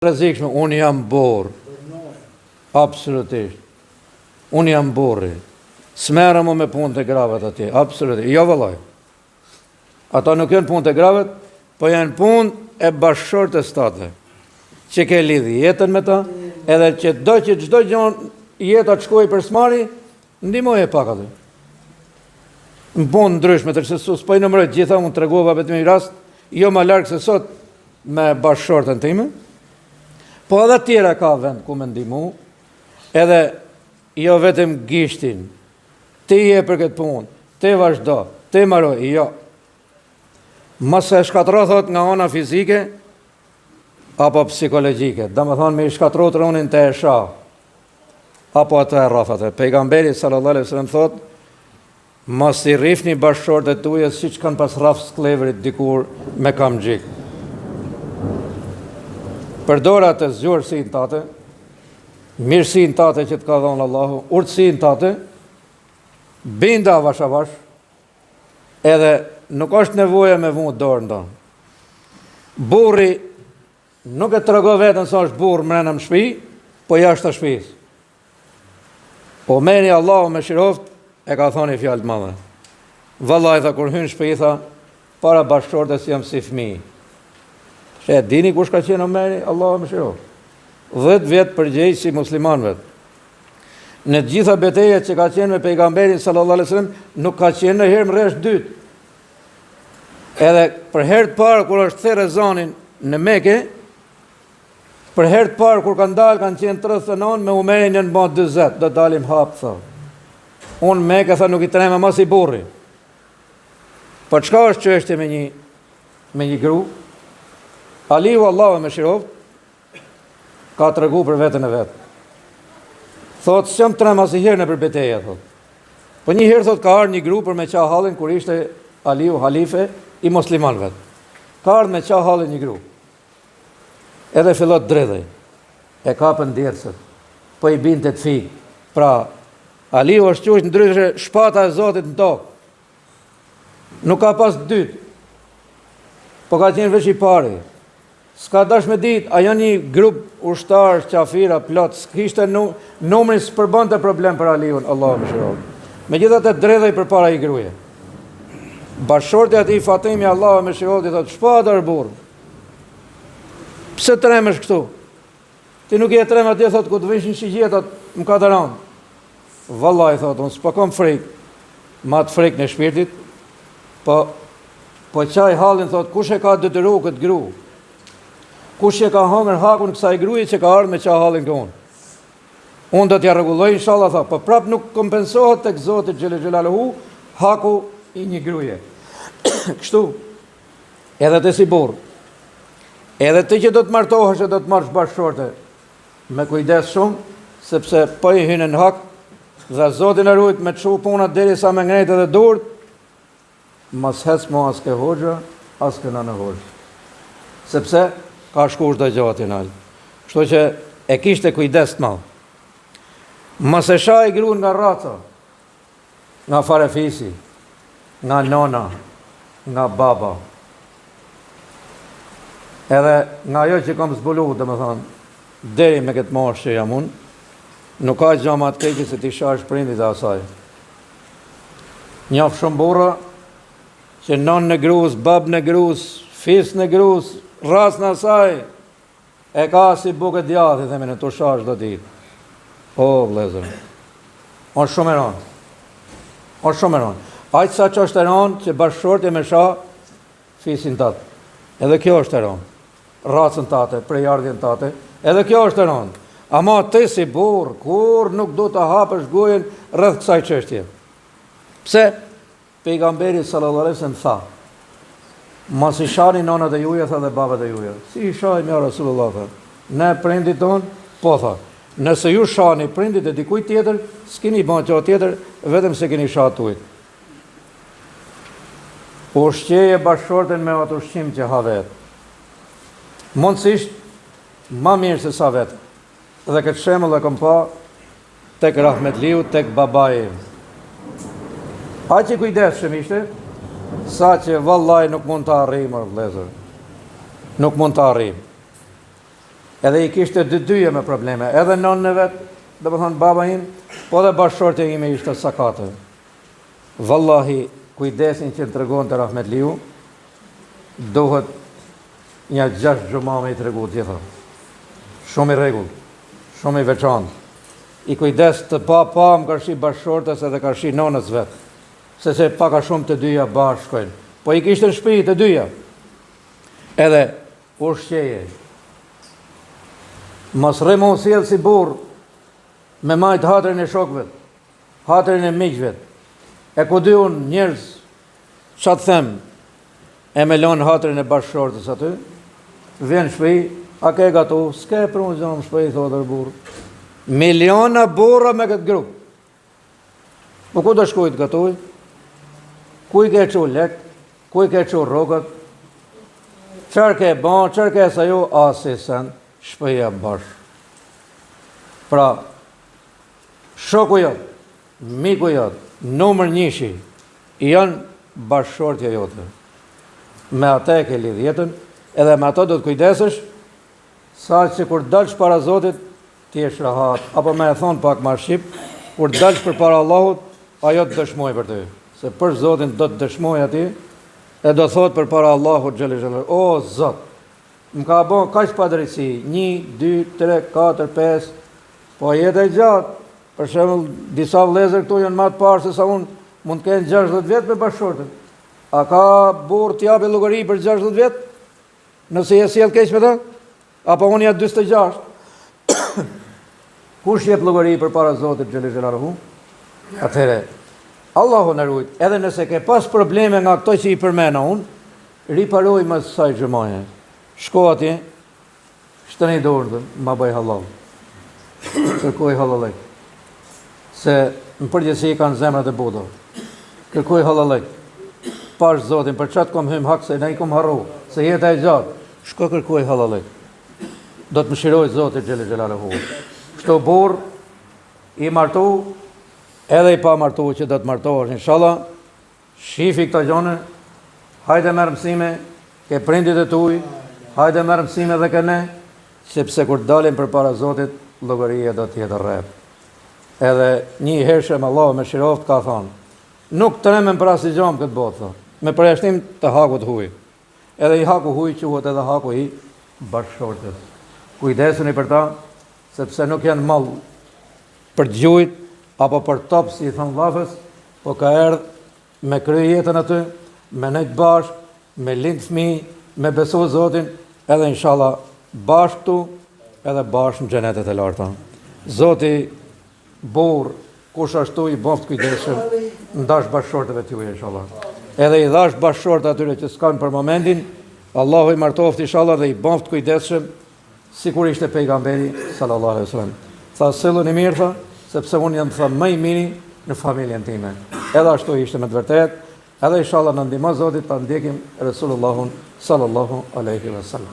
Rrezikshme, unë jam borë. Absolutisht. Unë jam borri. S'merrem me punë të gravet atje. Absolutisht. Jo vëllai. Ata nuk janë punë të gravet, po janë punë e bashkëshortes tate. Që ke lidhi jetën me ta, edhe që çdo gjë jeta të shkojë për smari, ndihmoje pak aty. Në punë ndryshme të çesus, po i numëroj gjitha, unë tregova vetëm një rast, jo më larg se sot me bashkëshorten time. Po edhe tjera ka vend ku me ndihmu, edhe jo vetëm gishtin, ti je për këtë punë, ti vazhdo, ti mbaroj, jo. Mos e shkatërro thot nga ana fizike apo psikologjike, domethënë me shkatërro tronin të e sha, apo atë rrafate. Pejgamberi sallallahu alaihi wasallam thot, mos i rrifni bashkëshortet tuaja siç kanë pas rraf sklevrit dikur me kamxhik. Përdor atë zgjuarsinë tate, mirësinë tate që të ka dhënë Allahu, urtësinë tate, binda avash avash, edhe nuk është nevoja me vënë dorën tonë. Burri nuk e tregon veten se është burr brenda në shtëpi, po jashtë shtëpisë. Po meni Allahu me shiroft e ka thonë fjalë të mëdha. Vallahi tha kur hyn në shtëpi tha, para bashkëshortes jam si fëmijë. E dini kush ka qenë Omeri, Allahu më shiro. 10 vjet përgjegjësi muslimanëve. Në të gjitha betejat që ka qenë me pejgamberin sallallahu alaihi wasallam, nuk ka qenë ndonjëherë në rresh dytë. Edhe për herë të parë kur është thirrë ezanin në Mekë, për herë të parë kur kanë dalë kanë qenë 39 me Omerin janë bën 40, do dalim hap tha. Unë Mekë tha nuk i trema mas i burri. Po çka është çështje me një gru? Aliu Allahu më shiroft ka tregu për veten e vet. Thot s'jam trem asnjëherë në për betejë thot. Po një herë thot ka ardhur një grup për me qa hallin kur ishte Aliu halife i muslimanëve. Ka ardhur me qa hallin një grup. Edhe fillot dredhej. E kapën djersët. Po i binte të fik. Pra Aliu është quajtur ndryshe shpata e Zotit në tokë. Nuk ka pas dytë. Po ka qenë veç i pari. S'ka dash me ditë, a janë një grup ushtar, qafira, plot, s'kishte numrin s'përbante problem për Aliun, Allahu më shiroj. Megjithatë dredhej përpara i gruaje. Bashkëshorti atij Fatimi, Allahu më shiroj, i thotë, "Shpadër burr. Pse tremesh këtu? Ti nuk je trem atje thotë ku të vishin shigjetat, më ka të rënë." Vallahi thotë, unë s'po kam frikë, ma të frikë në shpirtit, po qaj hallin thotë, kush e ka detyruar këtë gru? Kush e ka hangër hakun kësaj gruaje që ka ardhur me qa hallin këtu? Unë do t'ja rregulloj inshallah tha, po prap nuk kompensohet tek Zoti xhelel xhelaluhu haku i një gruaje. Kështu, edhe ti si burr, edhe ti që do të martohesh e do të marrësh bashkëshorte, me kujdes shumë, sepse po i hyn në hak dhe Zoti na ruaj me çu punat derisa me ngretë edhe durt, mos hec mo as ke hoxha, as ke nana hoxha. Sepse ka shkuar çdo gjë aty nal. Kështu që e kishte kujdes të madh. Mos e shaj gruan nga rraca, nga farefisi, nga nona, nga baba. Edhe nga ajo që kam zbuluar, domethënë, deri me këtë moshë që jam unë, nuk ka gjë më të keqe se ti shash prindit e asaj. Njaf shumë burra që non në grus, bab në grus, fis në grus, ras në asaj, e ka si buke djathi, themi në të shash do ditë. O, vlezër, është shumë e rënë. është shumë e rënë. Aqë sa që është e rënë që bashkëshorti me sha fisin tatë. Edhe kjo është e rënë. Racën tate, prejardhjen tate, edhe kjo është e rënë. Ama ti si burr, kur nuk do të hapësh gojen rreth kësaj çështje. Pse? Pejgamberi sallallahu alaihi wasallam tha, mos i shani nonat e juaja tha dhe babat e juaja. Si i shajmë ja Rasulullah tha. Ne prindit ton, po tha. Nëse ju shani prindit e dikujt tjetër, s'keni bën çfarë tjetër, vetëm se keni shatuar. Ushqeje bashkëshorten me atë ushqim që ha vet. Mundësisht më mirë se sa vetë. Dhe këtë shembull e kam pa tek Rahmetliu, tek babai. Aqë kujdesshëm ishte, sa që vallaj nuk mund të arrijmë vëllezër. Nuk mund të arrijmë. Edhe i kishte dyje me probleme, edhe nënën e vet, do të thonë baba im, po dhe bashkëshortja ime ishte sakate. Vallahi, kujdesin që tregon te Rahmetliu, duhet një 6 xhuma me i tregu gjitha. Shumë i rregull, shumë i veçantë. I kujdes të pa më karshi bashkëshortës edhe karshi nonës vet, se paka shumë të dyja bashkojnë. Po i kishte në shtëpi të dyja. Edhe ushqeje. Mos rremo sjell si burr me majt hatrin e shokëve, hatrin e miqve. E ku dy unë njerëz, qa të them, e me lonë hatrin e bashkëshortës aty, vjen shpëj, a ke gatu, s'ke për unë zonë shpëj, thotër burë. Miliona burra me këtë grupë. Po ku do shkujt gatuj? Ku i ke qu lek, ku i ke qu rogët, qërë ke ban, qërë ke sa ju, asisen, shpëja bashkë. Pra, shoku jotë, miku jotë, numër 1 janë bashkëshortja jote. Me ata e ke lidh jetën, edhe me ato do të kujdesesh, sa që kur dalsh para Zotit, ti jesh rahat, apo me e thonë pak ma shqip, kur dalsh për para Allahut, ajo të dëshmoj për ty. Se për Zotin do të dëshmoj ati, e do thot për para Allahut xhelel, o Zot, më ka bon kaq padrejti, 1, 2, 3, 4, 5, po jetë e gjatë. Për shembull, disa vëllezër këtu janë më të parë se sa unë, mund të kenë 60 vjet me bashkëshortën. A ka burr të japë llogari për 60 vjet? Nëse je sjell keq me ta? Apo unë jam 46? Kush jep llogari përpara Zotit xhelel xhelaluhu? Atëherë, Allahu na ruaj. Edhe nëse ke pas probleme nga ato që i përmenda unë, riparoj më saj xhamaje. Shko atje, shtëni dorën, ma bëj halal. Kërkoj halalek. Se në përgjithësi kanë zemrat e buta. Kërkoj halalek. Pash Zotin, për çat kom hym hak se ne i kom harru, se jeta e gjatë. Shko kërkoj halalek. Do të mëshiroj Zoti xhelel xhelaluhu. Kështu burr i martu, edhe i pa martu që do të martohesh inshallah. Shifi këto gjone, hajde merr mësime, ke prindit e tuaj, hajde merr mësime edhe ke ne, sepse kur dalim përpara Zotit, llogaria do të jetë rreth. Edhe një hershëm Allah me shiroft ka thonë, nuk tremen për asnjë gjë këtë botë, thonë, me përjashtim të hakut huj. Edhe i haku huj quhet edhe haku i bashkëshortës. Kujdesuni për ta, sepse nuk janë mall për gjujt apo për top, si i thon vllafës, po ka erdhur me kry jetën aty, me nejt bashk, me lind fëmijë, me besu Zotin, edhe inshallah bashkë tu, edhe bashkë në xhenetet e larta. Zoti burr, kush ashtu i boft kujdesshëm, ndash bashkëshortëve tuaj inshallah. Edhe i dhash bashkëshortë atyre që s'kan për momentin, Allahu i martoft inshallah dhe i boft kujdesshëm, sikur ishte pejgamberi sallallahu alaihi wasallam. Tha silluni mirë, tha, sepse unë jam tha më i miri në familjen time. Edhe ashtu ishte me të vërtetë, edhe inshallah na ndihmo Zoti ta ndjekim Resulullahun sallallahu alaihi wasallam.